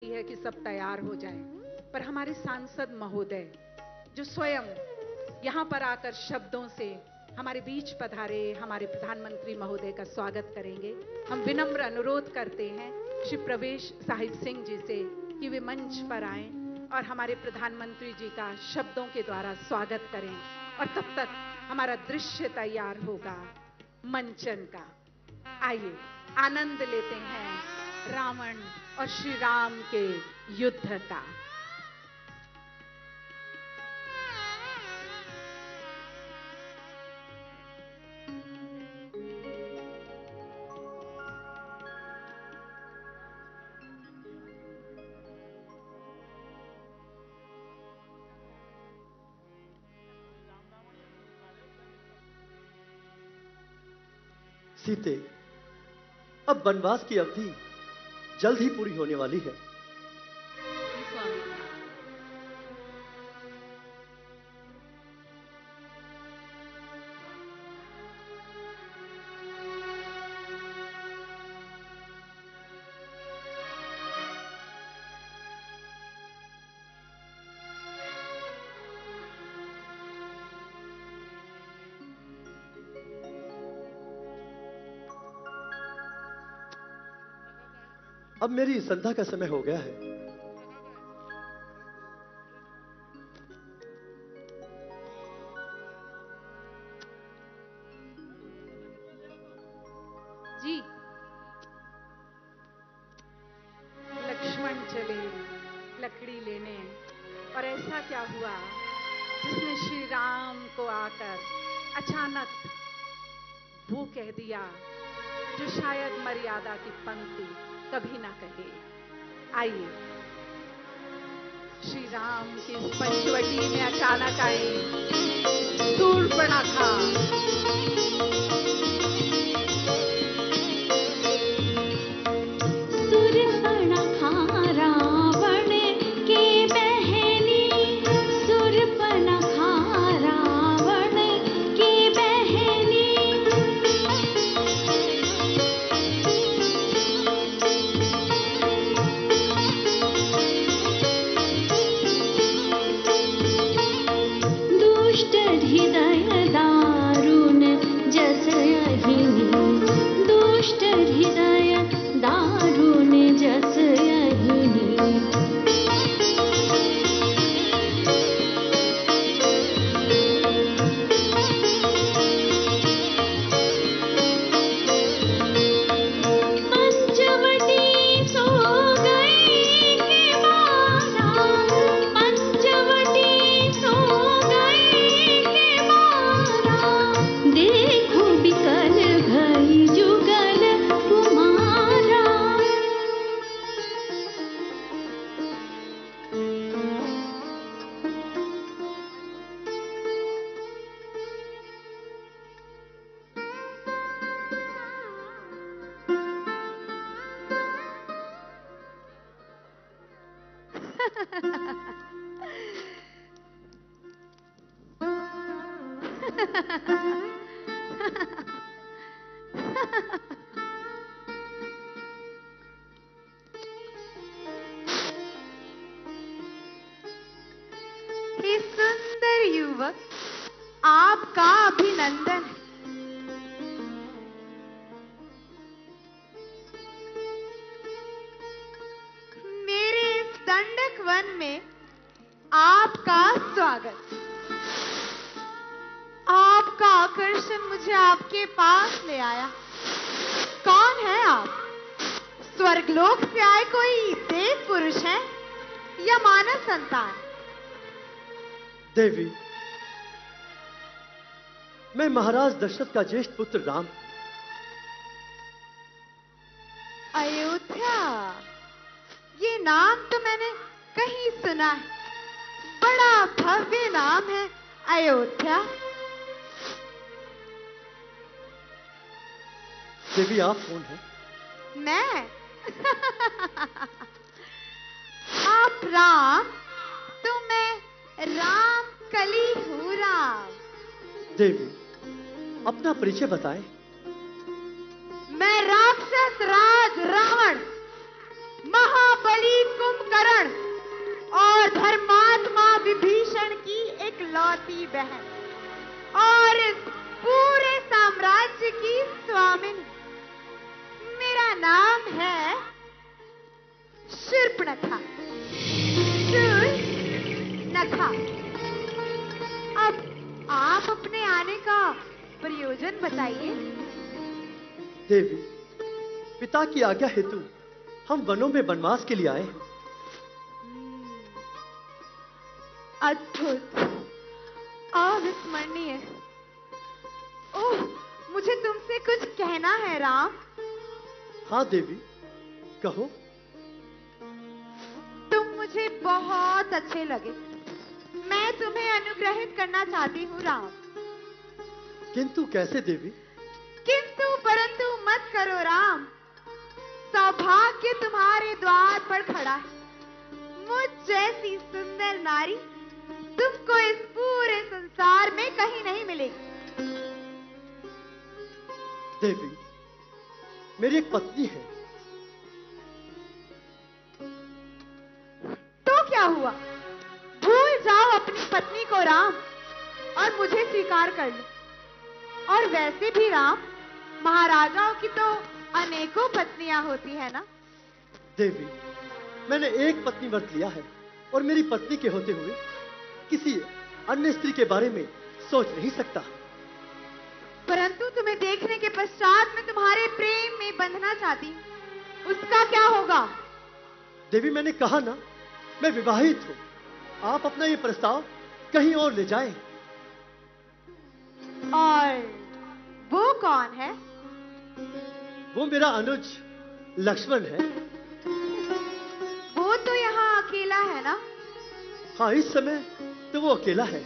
है कि सब तैयार हो जाएं, पर हमारे सांसद महोदय जो स्वयं यहाँ पर आकर शब्दों से हमारे बीच पधारे, हमारे प्रधानमंत्री महोदय का स्वागत करेंगे। हम विनम्र अनुरोध करते हैं श्री प्रवेश साहिब सिंह जी से कि वे मंच पर आएं और हमारे प्रधानमंत्री जी का शब्दों के द्वारा स्वागत करें। और तब तक हमारा दृश्य तैयार होगा मंचन का। आइए आनंद लेते हैं रावण और श्री राम के युद्ध का। सीते, अब वनवास की अवधि जल्द ही पूरी होने वाली है। अब मेरी संध्या का समय हो गया है। जी, लक्ष्मण चले लकड़ी लेने, और ऐसा क्या हुआ जिसने श्री राम को आकर अचानक वो कह दिया जो शायद मर्यादा की पंक्ति कभी ना कहे। आइए श्री राम की इस पंचवटी में अचानक आए शूर्पणखा। हे सुंदर युवक, आपका अभिनंदन। मेरे इस दंडक वन में आपका स्वागत। आपका आकर्षण मुझे आपके पास ले आया। कौन है आप? स्वर्गलोक से आए कोई देव पुरुष है या मानव संतान? देवी, मैं महाराज दशरथ का ज्येष्ठ पुत्र राम। अयोध्या, ये नाम तो मैंने कहीं सुना है। बड़ा भव्य नाम है अयोध्या। देवी, आप कौन हैं? मैं आप राम तो मैं राम कली हूँ राम। देवी, अपना परिचय बताएं। मैं राक्षस राज रावण महाबली कुंभ शूर्पणखा, नखा। अब आप अपने आने का प्रयोजन बताइए। देवी, पिता की आज्ञा हेतु हम वनों में वनवास के लिए आए हैं। अद्भुत, अविस्मरणीय। ओह, मुझे तुमसे कुछ कहना है राम। हाँ देवी, कहो। तुम मुझे बहुत अच्छे लगे। मैं तुम्हें अनुग्रहित करना चाहती हूँ राम। किंतु कैसे देवी? किंतु परंतु मत करो राम। सौभाग्य तुम्हारे द्वार पर खड़ा है। मुझ जैसी सुंदर नारी तुमको इस पूरे संसार में कहीं नहीं मिलेगी। देवी, मेरी एक पत्नी है। तो क्या हुआ? भूल जाओ अपनी पत्नी को राम और मुझे स्वीकार कर लो। और वैसे भी राम, महाराजाओं की तो अनेकों पत्नियां होती है ना। देवी, मैंने एक पत्नी व्रत लिया है और मेरी पत्नी के होते हुए किसी अन्य स्त्री के बारे में सोच नहीं सकता। परंतु तुम्हें देखने के पश्चात मैं तुम्हारे प्रेम में बंधना चाहती हूँ। उसका क्या होगा? देवी, मैंने कहा ना, मैं विवाहित हूं। आप अपना ये प्रस्ताव कहीं और ले जाएं। और वो कौन है? वो मेरा अनुज लक्ष्मण है। वो तो यहाँ अकेला है ना। हाँ, इस समय तो वो अकेला है।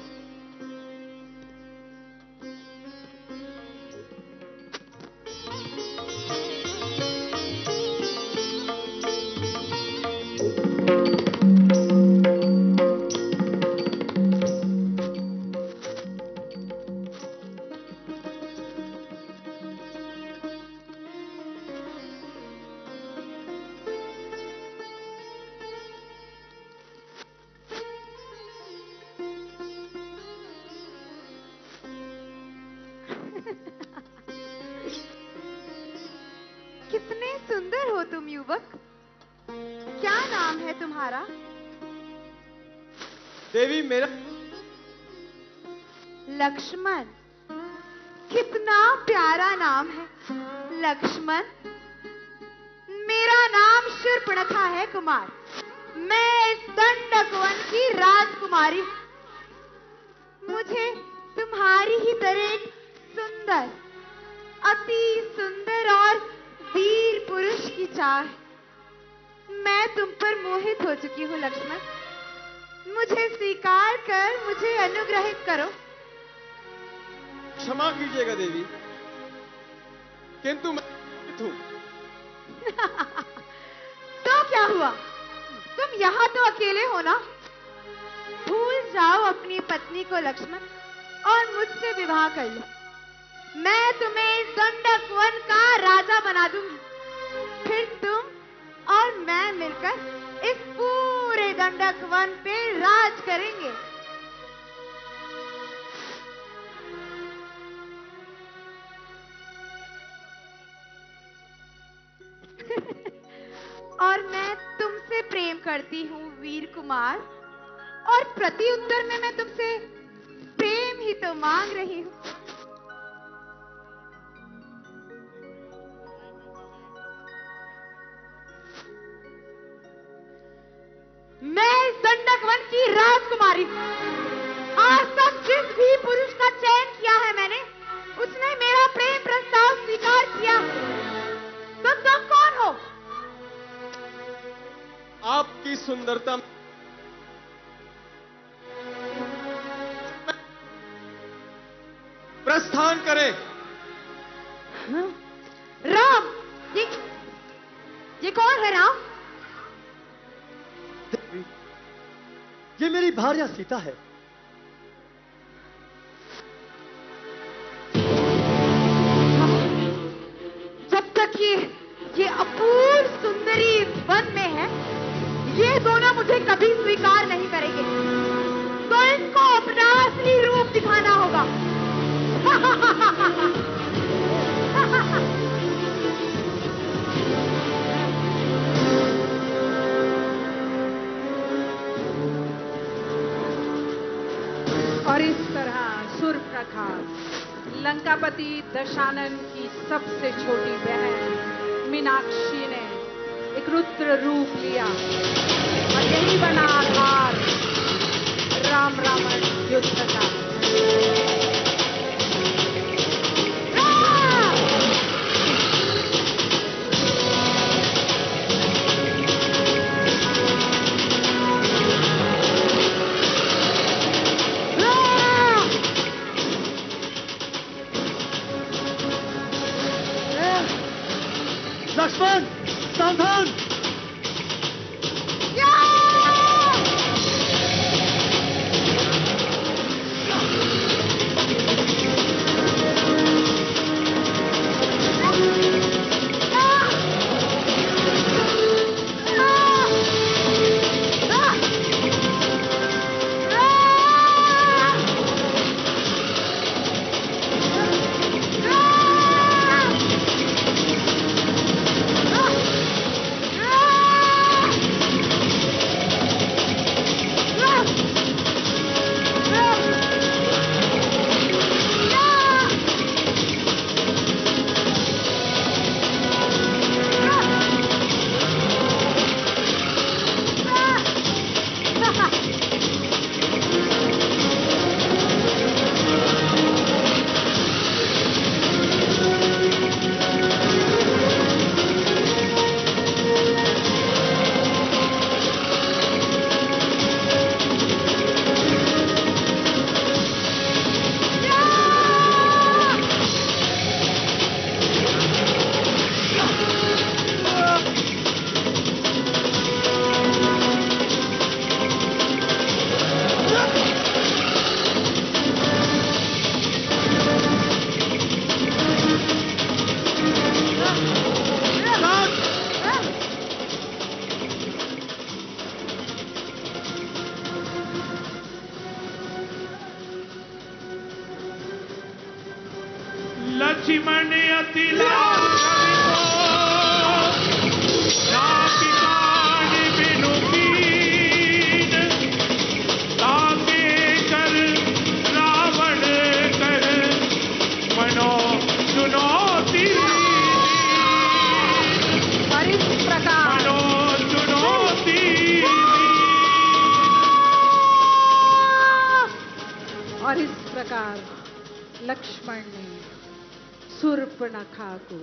कितने सुंदर हो तुम युवक। क्या नाम है तुम्हारा? देवी, मेरा लक्ष्मण। कितना प्यारा नाम है लक्ष्मण। मेरा नाम शूर्पणखा है कुमार। मैं इस दंडक वन की राजकुमारी हूं। मुझे तुम्हारी ही तरह एक सुंदर, अति सुंदर और वीर पुरुष की चाह है। मैं तुम पर मोहित हो चुकी हूँ लक्ष्मण। मुझे स्वीकार कर मुझे अनुग्रहित करो। क्षमा कीजिएगा देवी, किंतु मैं हूं। तो क्या हुआ? तुम यहाँ तो अकेले हो ना। भूल जाओ अपनी पत्नी को लक्ष्मण और मुझसे विवाह कर लो। मैं तुम्हें इस दंडक वन का राजा बना दूंगी। फिर तुम और मैं मिलकर इस पूरे दंडक वन पे राज करेंगे। और मैं तुमसे प्रेम करती हूँ वीर कुमार। और प्रति उत्तर में मैं तुमसे प्रेम ही तो मांग रही हूँ। मैं इस दंडक वन की राजकुमारी हूँ। आज तक जिस भी पुरुष का चयन किया है मैंने, उसने मेरा प्रेम प्रस्ताव स्वीकार किया। तो तुम कौन हो? आपकी सुंदरता प्रस्थान करें। राम, ये कौन है राम? देवी, ये मेरी भार्या सीता है। जब तक ये अपूर्व सुंदरी वन में है, ये दोनों मुझे कभी स्वीकार नहीं करेंगे। तो इनको अपना असली रूप दिखाना होगा। और इस तरह शूर्पणखा लंकापति दशानन की सबसे छोटी बहन मीनाक्षी ने एक रुद्र रूप लिया और यही बना आधार राम रावण युद्ध का। लक्ष्मण सावधान। लक्ष्मण अति लाल नापिकान बिनु कीन, ताके कर रावण कर मनो चुनौती। और इस प्रकार मनो चुनौती। और इस प्रकार लक्ष्मण ने शूर्पणखा को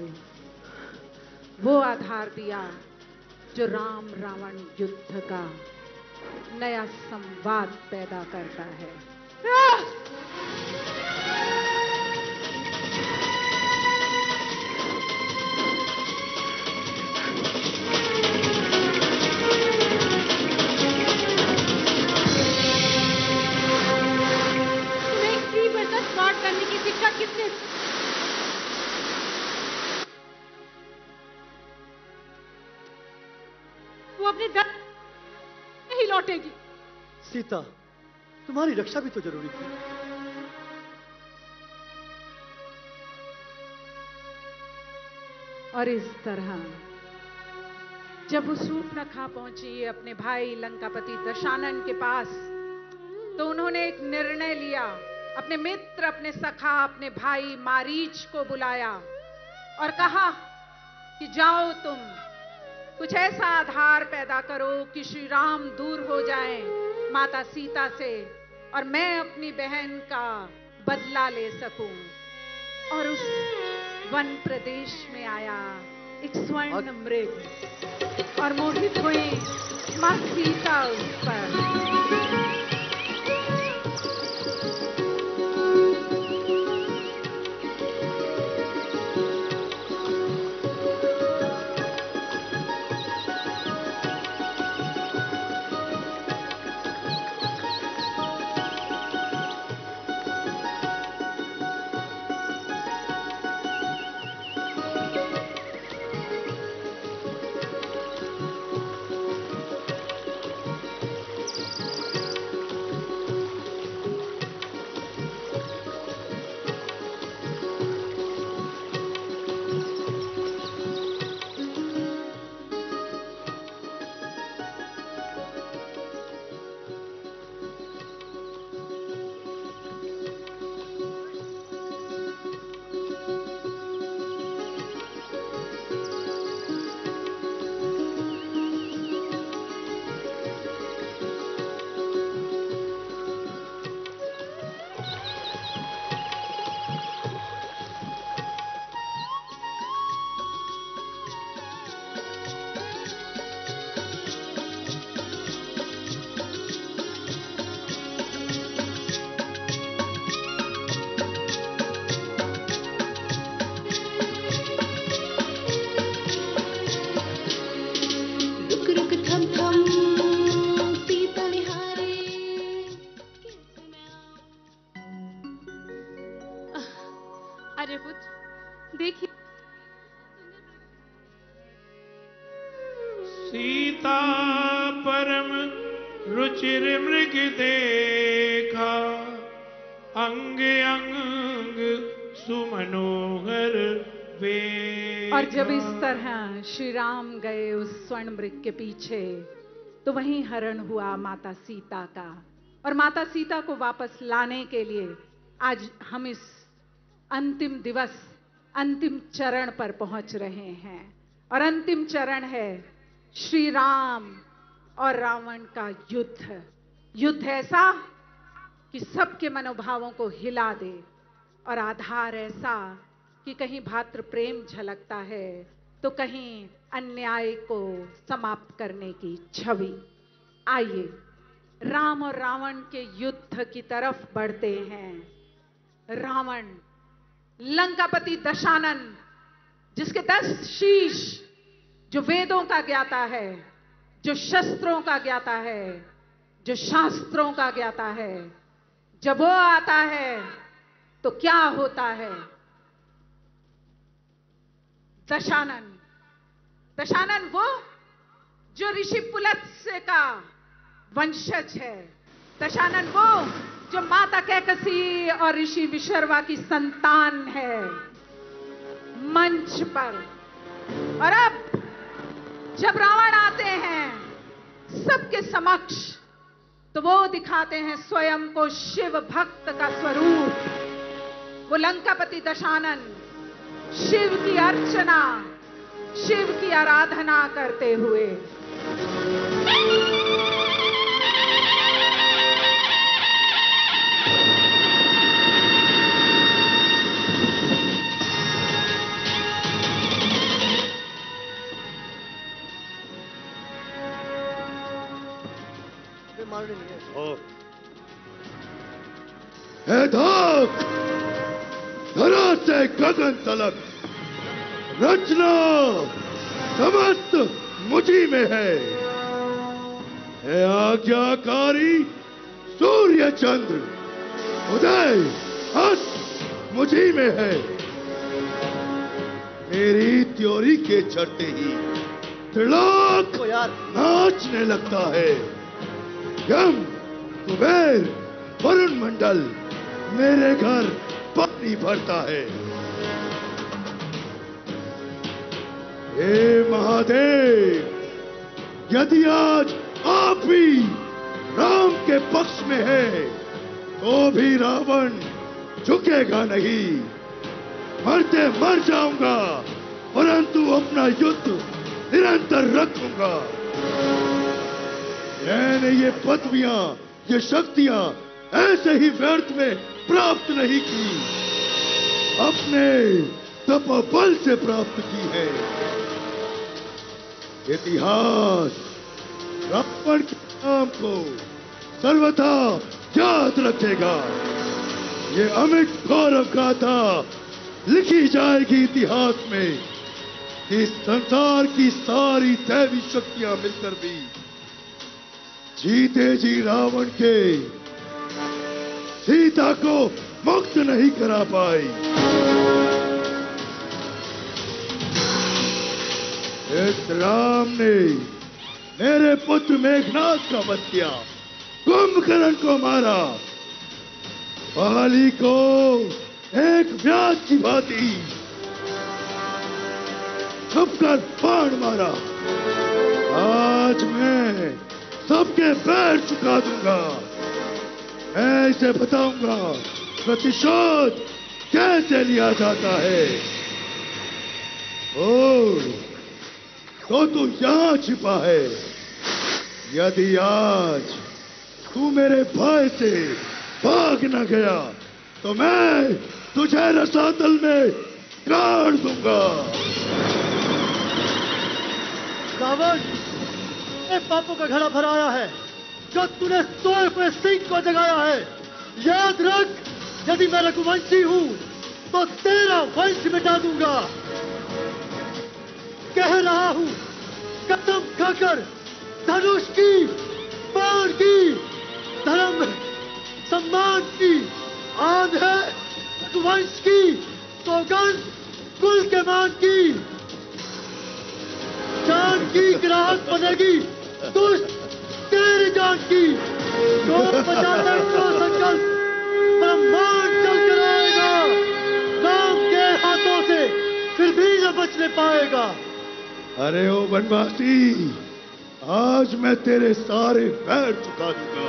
वो आधार दिया जो राम रावण युद्ध का नया संवाद पैदा करता है। तुम्हें एक स्त्री पर स्मार्ट करने की शिक्षा किसने? वो अपने दर नहीं लौटेगी। सीता, तुम्हारी रक्षा भी तो जरूरी थी। और इस तरह जब वो शूर्पणखा पहुंची अपने भाई लंकापति दशानन के पास, तो उन्होंने एक निर्णय लिया। अपने मित्र, अपने सखा, अपने भाई मारीच को बुलाया और कहा कि जाओ तुम कुछ ऐसा आधार पैदा करो कि श्री राम दूर हो जाएं माता सीता से और मैं अपनी बहन का बदला ले सकूं। और उस वन प्रदेश में आया एक स्वर्ण मृग और मोहित हुई मां सीता उस पर। रुचिर मृग देखा, अंग अंग सुमनोहर वे। और जब इस तरह श्री राम गए उस स्वर्ण मृग के पीछे, तो वहीं हरण हुआ माता सीता का। और माता सीता को वापस लाने के लिए आज हम इस अंतिम दिवस, अंतिम चरण पर पहुंच रहे हैं। और अंतिम चरण है श्री राम और रावण का युद्ध। युद्ध ऐसा कि सबके मनोभावों को हिला दे, और आधार ऐसा कि कहीं भातृ प्रेम झलकता है तो कहीं अन्याय को समाप्त करने की छवि। आइए राम और रावण के युद्ध की तरफ बढ़ते हैं। रावण लंकापति दशानन, जिसके 10 शीश, जो वेदों का ज्ञाता है, जो शस्त्रों का ज्ञाता है, जो शास्त्रों का ज्ञाता है, जब वो आता है तो क्या होता है? दशानन, दशानन वो जो ऋषि पुलत्स्य का वंशज है। दशानन वो जो माता कैकसी और ऋषि विशर्वा की संतान है। मंच पर और अब जब रावण आते हैं सबके समक्ष, तो वो दिखाते हैं स्वयं को शिव भक्त का स्वरूप। वो लंकापति दशानन शिव की अर्चना, शिव की आराधना करते हुए है धाक धरा से गगन तलक, रचना समस्त मुझी में है आज्ञाकारी सूर्य चंद्र, उदय अस्त मुझी में है। मेरी त्योरी के चढ़ते ही त्रिलोक नाचने लगता है। यम, कुबेर, वरुण मंडल मेरे घर पानी भरता है। हे महादेव, यदि आज आप भी राम के पक्ष में है तो भी रावण झुकेगा नहीं। मरते मर जाऊंगा, परंतु अपना युद्ध निरंतर रखूंगा। मैंने ये पदवियां, ये शक्तियां ऐसे ही व्यर्थ में प्राप्त नहीं की, अपने तपोबल से प्राप्त की है। इतिहास रावण के नाम को सर्वथा याद रखेगा। ये अमिट गौरव गाथा लिखी जाएगी इतिहास में। इस संसार की सारी दैवी शक्तियां मिलकर भी जीते जी रावण के सीता को मुक्त नहीं करा पाई। इस राम ने मेरे पुत्र मेघनाथ का वध किया, कुंभकर्ण को मारा, बाली को एक व्याध की भांति छुपकर बाण मारा। आज मैं सबके पैर चुका दूंगा। मैं इसे बताऊंगा प्रतिशोध कैसे लिया जाता है। ओ, तो तू यहां छिपा है। यदि आज तू मेरे भय से भाग न गया तो मैं तुझे रसातल में गाड़ दूंगा। रावण, पापों का घड़ा भराया है जो तूने सोए हुए सिंह को जगाया है। याद रख, यदि मैं रघुवंशी हूं तो तेरा वंश मिटा दूंगा। कह रहा हूं, कसम खाकर धनुष की, बाण की, धर्म सम्मान की, आन है रघुवंश की, सौगंध कुल के मान की। जान की ग्राहक बनेगी दुष्ट तेरी जान ब्रह्मांड की जो बचाता तो संकल्प ब्रह्मांड चल कर आएगा, राम के हाथों से फिर भी न बचने पाएगा। अरे ओ बनवासी, आज मैं तेरे सारे पैर चुका दूंगा।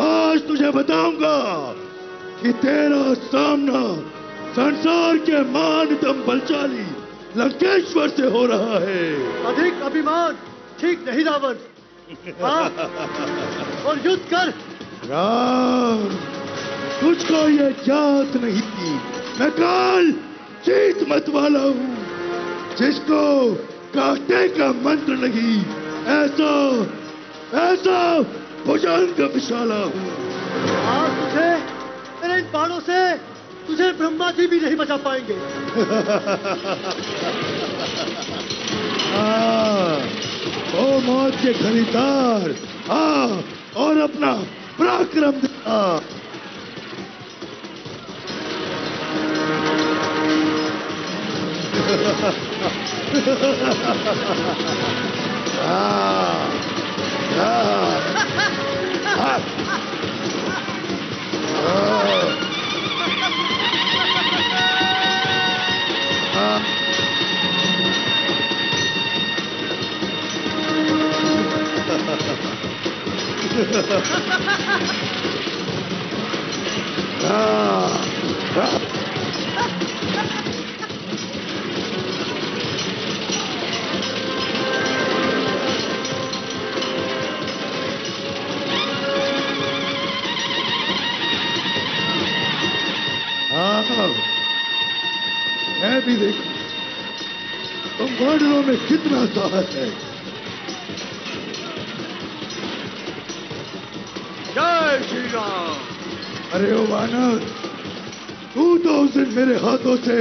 आज तुझे बताऊंगा कि तेरा सामना संसार के मानतम बलशाली लंकेश्वर से हो रहा है। अधिक अभिमान ठीक नहीं रावण। हाँ, और युद्ध कर। राम, तुझको ये ज्ञात नहीं थी, मैं काल चीत मत वाला हूँ, जिसको काटे का मंत्र नहीं, ऐसा ऐसा भुजंग विशाला हूँ। आज तुझे मेरे इन बाणों से तुझे ब्रह्मा जी भी नहीं बचा पाएंगे। ओ मौत के खरीदार, और अपना पराक्रम दिखा। मैं भी देखूं तुम वानरों में कितना साहस है। जय श्री राम। अरे ओ वानर, तू तो उस दिन मेरे हाथों से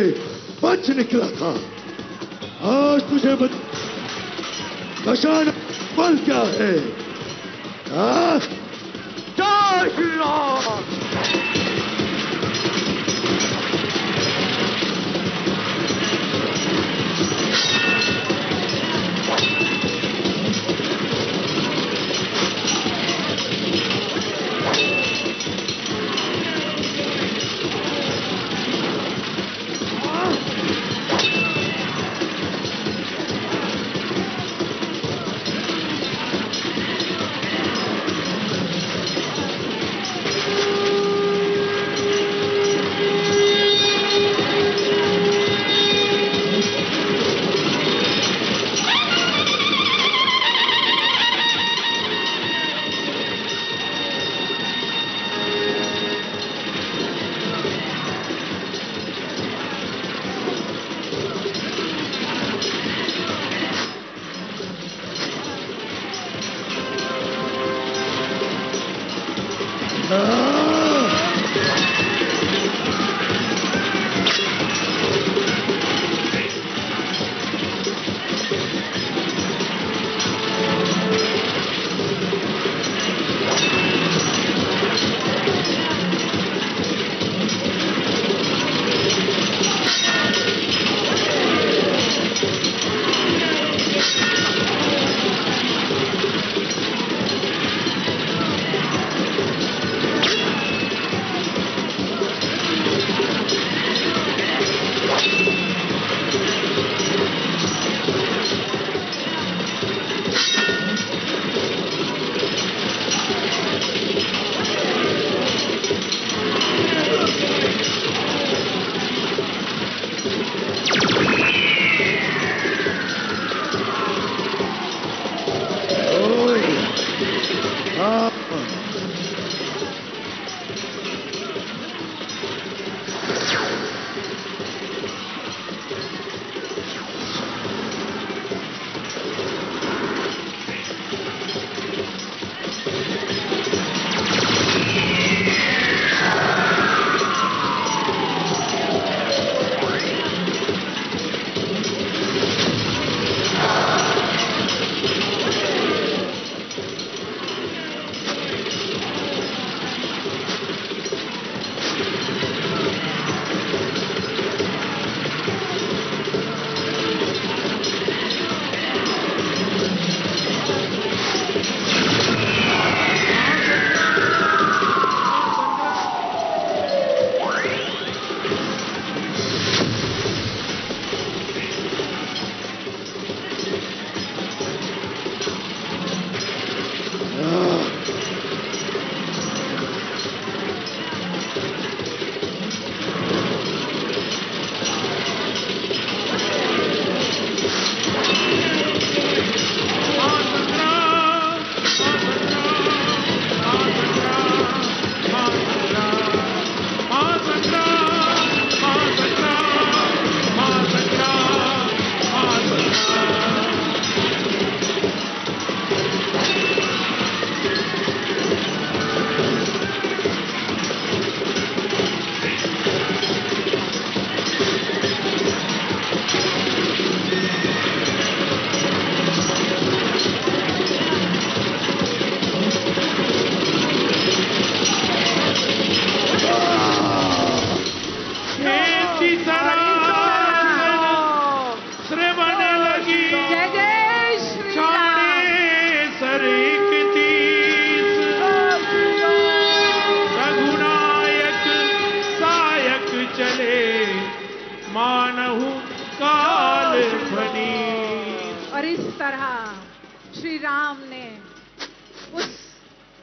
बच निकला था। आज तुझे बचाना फल क्या है? जय श्री राम।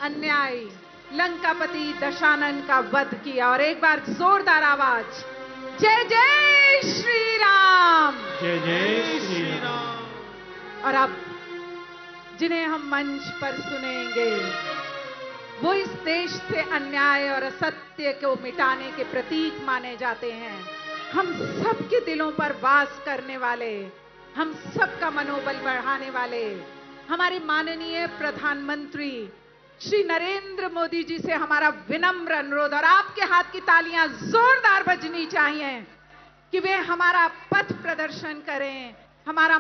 अन्यायी लंकापति दशानन का वध किया। और एक बार जोरदार आवाज, जय जय श्री राम। जय जय श्री राम। और अब जिन्हें हम मंच पर सुनेंगे वो इस देश से अन्याय और असत्य को मिटाने के प्रतीक माने जाते हैं। हम सबके दिलों पर वास करने वाले, हम सबका मनोबल बढ़ाने वाले हमारे माननीय प्रधानमंत्री श्री नरेंद्र मोदी जी से हमारा विनम्र अनुरोध, और आपके हाथ की तालियां जोरदार बजनी चाहिए कि वे हमारा पथ प्रदर्शन करें, हमारा